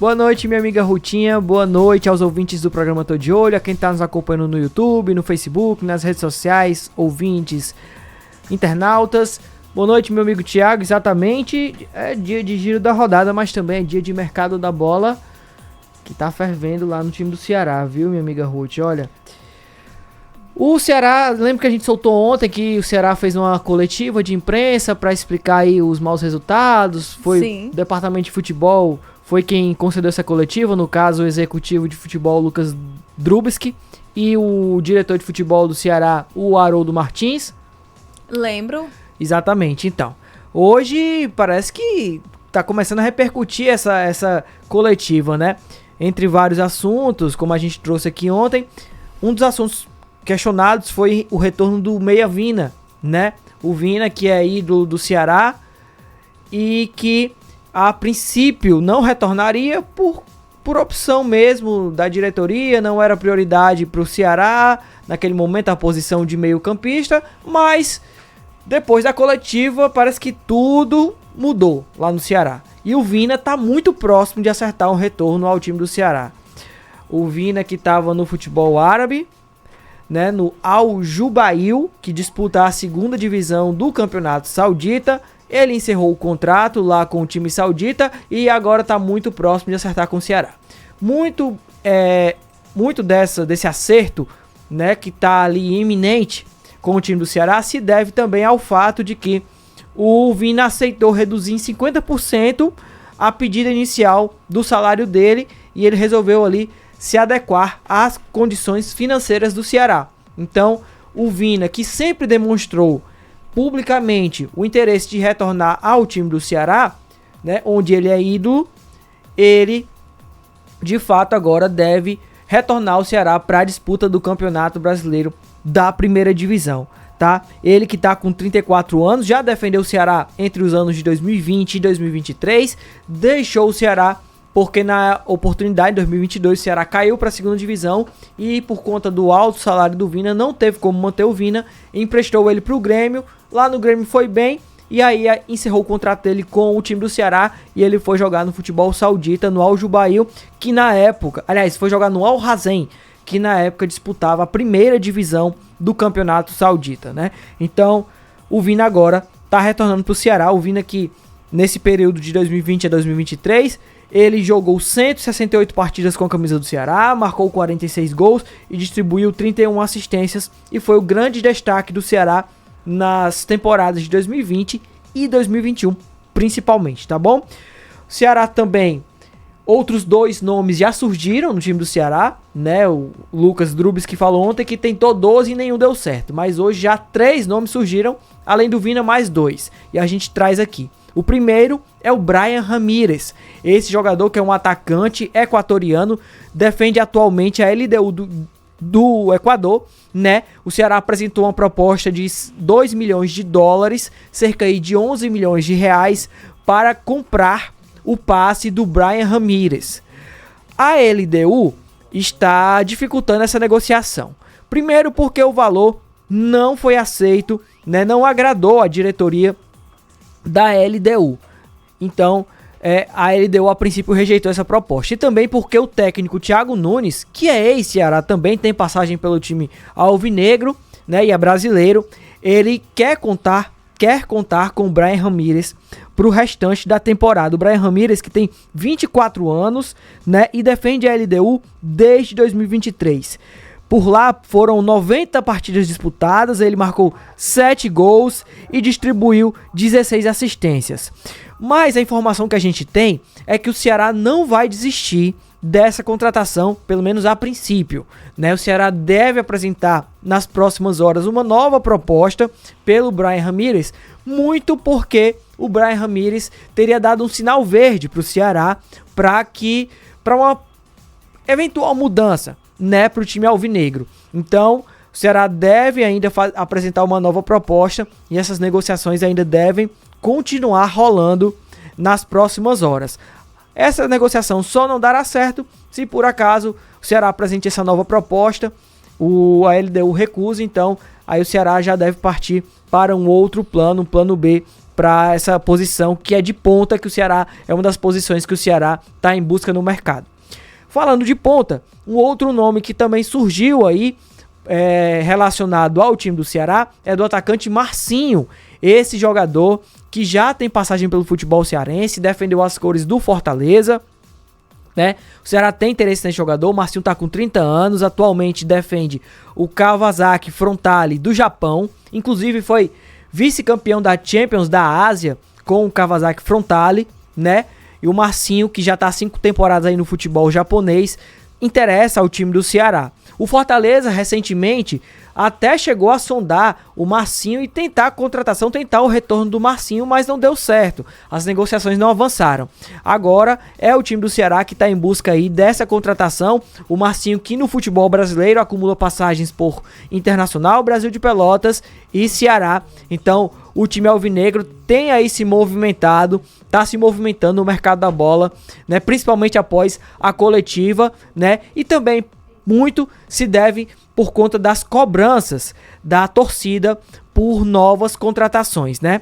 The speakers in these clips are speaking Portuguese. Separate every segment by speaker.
Speaker 1: Boa noite, minha amiga Rutinha. Boa noite aos ouvintes do programa Tô de Olho, a quem tá nos acompanhando no YouTube, no Facebook, nas redes sociais, ouvintes, internautas. Boa noite, meu amigo Thiago. Exatamente, é dia de giro da rodada, mas também é dia de mercado da bola, que tá fervendo lá no time do Ceará, viu, minha amiga Ruth? Olha, o Ceará, lembra que a gente soltou ontem que o Ceará fez uma coletiva de imprensa para explicar aí os maus resultados. Foi
Speaker 2: Sim.
Speaker 1: o departamento de futebol, foi quem concedeu essa coletiva, no caso o executivo de futebol Lucas Drubski e o diretor de futebol do Ceará, o Haroldo Martins.
Speaker 2: Lembro.
Speaker 1: Exatamente, então. Hoje parece que tá começando a repercutir essa coletiva, né? Entre vários assuntos, como a gente trouxe aqui ontem, um dos assuntos questionados foi o retorno do Meia Vina, né? O Vina, que é ídolo do Ceará e que a princípio não retornaria por opção mesmo da diretoria, não era prioridade para o Ceará naquele momento a posição de meio campista, mas depois da coletiva parece que tudo mudou lá no Ceará. E o Vina tá muito próximo de acertar um retorno ao time do Ceará. O Vina que estava no futebol árabe, né, no Al Jubail, que disputa a segunda divisão do campeonato saudita. Ele encerrou o contrato lá com o time saudita e agora está muito próximo de acertar com o Ceará. Muito desse acerto, né, que está ali iminente com o time do Ceará se deve também ao fato de que o Vina aceitou reduzir em 50% a pedida inicial do salário dele e ele resolveu ali se adequar às condições financeiras do Ceará. Então, o Vina, que sempre demonstrou publicamente o interesse de retornar ao time do Ceará, né, onde ele é ídolo, ele de fato agora deve retornar ao Ceará para a disputa do Campeonato Brasileiro da Primeira Divisão, tá? Ele que está com 34 anos, já defendeu o Ceará entre os anos de 2020 e 2023, deixou o Ceará porque na oportunidade em 2022 o Ceará caiu para a segunda divisão e por conta do alto salário do Vina não teve como manter o Vina, emprestou ele para o Grêmio, lá no Grêmio foi bem e aí encerrou o contrato dele com o time do Ceará e ele foi jogar no futebol saudita, no Al Jubail, que na época, aliás, foi jogar no Al Hazen, que na época disputava a primeira divisão do campeonato saudita, né? Então, o Vina agora tá retornando pro Ceará, o Vina que nesse período de 2020 a 2023, ele jogou 168 partidas com a camisa do Ceará, marcou 46 gols e distribuiu 31 assistências e foi o grande destaque do Ceará nas temporadas de 2020 e 2021, principalmente, tá bom? O Ceará também, outros dois nomes já surgiram no time do Ceará, né? O Lucas Drubski falou ontem que tentou 12 e nenhum deu certo, mas hoje já 3 nomes surgiram, além do Vina mais 2, e a gente traz aqui. O primeiro é o Bryan Ramírez, esse jogador que é um atacante equatoriano, defende atualmente a LDU do Equador, né? O Ceará apresentou uma proposta de 2 milhões de dólares, cerca aí de 11 milhões de reais, para comprar o passe do Bryan Ramírez. A LDU está dificultando essa negociação. Primeiro porque o valor não foi aceito, né? Não agradou a diretoria da LDU. Então, a LDU a princípio rejeitou essa proposta. E também porque o técnico Thiago Nunes, que é ex-Ceará, também tem passagem pelo time alvinegro, né, e é brasileiro, ele quer contar com o Bryan Ramírez para o restante da temporada. O Bryan Ramírez, que tem 24 anos, né, e defende a LDU desde 2023. Por lá foram 90 partidas disputadas, ele marcou 7 gols e distribuiu 16 assistências. Mas a informação que a gente tem é que o Ceará não vai desistir dessa contratação, pelo menos a princípio, né? O Ceará deve apresentar nas próximas horas uma nova proposta pelo Bryan Ramírez, muito porque o Bryan Ramírez teria dado um sinal verde para o Ceará para uma eventual mudança, né, para o time alvinegro. Então, o Ceará deve ainda apresentar uma nova proposta e essas negociações ainda devem continuar rolando nas próximas horas. Essa negociação só não dará certo se por acaso o Ceará apresente essa nova proposta, a LDU recusa, então aí o Ceará já deve partir para um outro plano, um plano B, para essa posição que é de ponta, que o Ceará é uma das posições que o Ceará está em busca no mercado. Falando de ponta, um outro nome que também surgiu aí relacionado ao time do Ceará é do atacante Marcinho, esse jogador que já tem passagem pelo futebol cearense, defendeu as cores do Fortaleza, né? O Ceará tem interesse nesse jogador. O Marcinho tá com 30 anos, atualmente defende o Kawasaki Frontale do Japão, inclusive foi vice-campeão da Champions da Ásia com o Kawasaki Frontale, né? E o Marcinho, que já tá há 5 temporadas aí no futebol japonês, interessa ao time do Ceará. O Fortaleza, recentemente, até chegou a sondar o Marcinho e tentar a contratação, tentar o retorno do Marcinho, mas não deu certo. As negociações não avançaram. Agora é o time do Ceará que está em busca aí dessa contratação. O Marcinho, que no futebol brasileiro acumula passagens por Internacional, Brasil de Pelotas e Ceará. Então o time alvinegro tem aí se movimentado, está se movimentando no mercado da bola, né? Principalmente após a coletiva, né? E também muito se deve por conta das cobranças da torcida por novas contratações, né?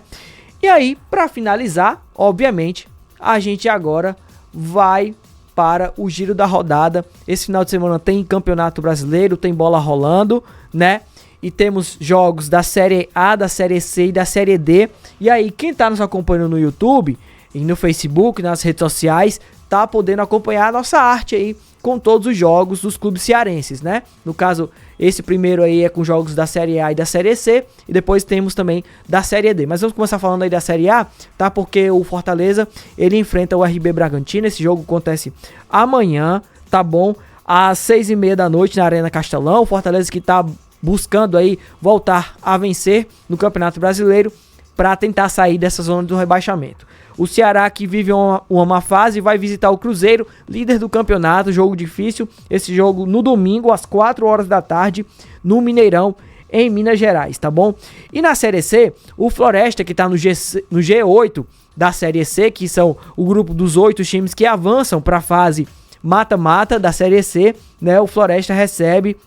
Speaker 1: E aí, para finalizar, obviamente, a gente agora vai para o giro da rodada. Esse final de semana tem Campeonato Brasileiro, tem bola rolando, né? E temos jogos da Série A, da Série C e da Série D. E aí, quem tá nos acompanhando no YouTube e no Facebook, nas redes sociais, tá podendo acompanhar a nossa arte aí com todos os jogos dos clubes cearenses, né? No caso, esse primeiro aí é com jogos da Série A e da Série C, e depois temos também da Série D. Mas vamos começar falando aí da Série A, tá? Porque o Fortaleza, ele enfrenta o RB Bragantino. Esse jogo acontece amanhã, tá bom? Às 6h30 da noite na Arena Castelão. O Fortaleza que tá buscando aí voltar a vencer no Campeonato Brasileiro para tentar sair dessa zona do rebaixamento. O Ceará, que vive uma má fase, vai visitar o Cruzeiro, líder do campeonato, jogo difícil. Esse jogo no domingo, às 4 horas da tarde, no Mineirão, em Minas Gerais, tá bom? E na Série C, o Floresta, que tá no G8 da Série C, que são o grupo dos 8 times que avançam para a fase mata-mata da Série C, né? O Floresta recebe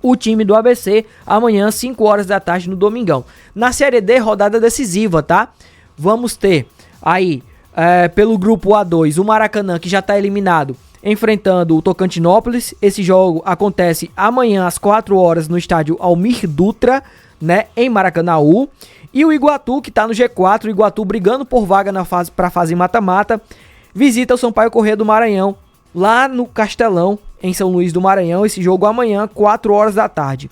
Speaker 1: o time do ABC amanhã, 5 horas da tarde, no domingão. Na Série D, rodada decisiva, tá? Vamos ter aí, pelo grupo A2, o Maracanã, que já está eliminado, enfrentando o Tocantinópolis. Esse jogo acontece amanhã às 4 horas no estádio Almir Dutra, né, em Maracanaú. E o Iguatu, que está no G4, o Iguatu brigando por vaga para a fase mata-mata, visita o Sampaio Corrêa do Maranhão, lá no Castelão, em São Luís do Maranhão. Esse jogo amanhã, 4 horas da tarde.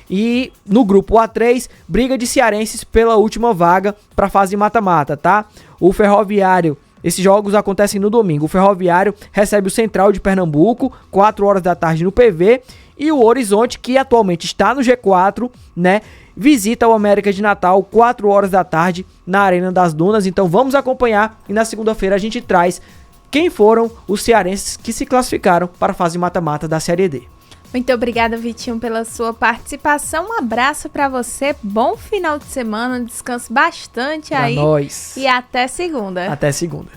Speaker 1: E no grupo A3, briga de cearenses pela última vaga para a fase mata-mata, tá? O Ferroviário, esses jogos acontecem no domingo. O Ferroviário recebe o Central de Pernambuco, 4 horas da tarde no PV. E o Horizonte, que atualmente está no G4, né, visita o América de Natal, 4 horas da tarde na Arena das Dunas. Então vamos acompanhar e na segunda-feira a gente traz quem foram os cearenses que se classificaram para a fase mata-mata da Série D.
Speaker 2: Muito obrigada, Vitinho, pela sua participação. Um abraço para você, bom final de semana, descanse bastante pra aí.
Speaker 1: Nós.
Speaker 2: E até segunda.
Speaker 1: Até segunda.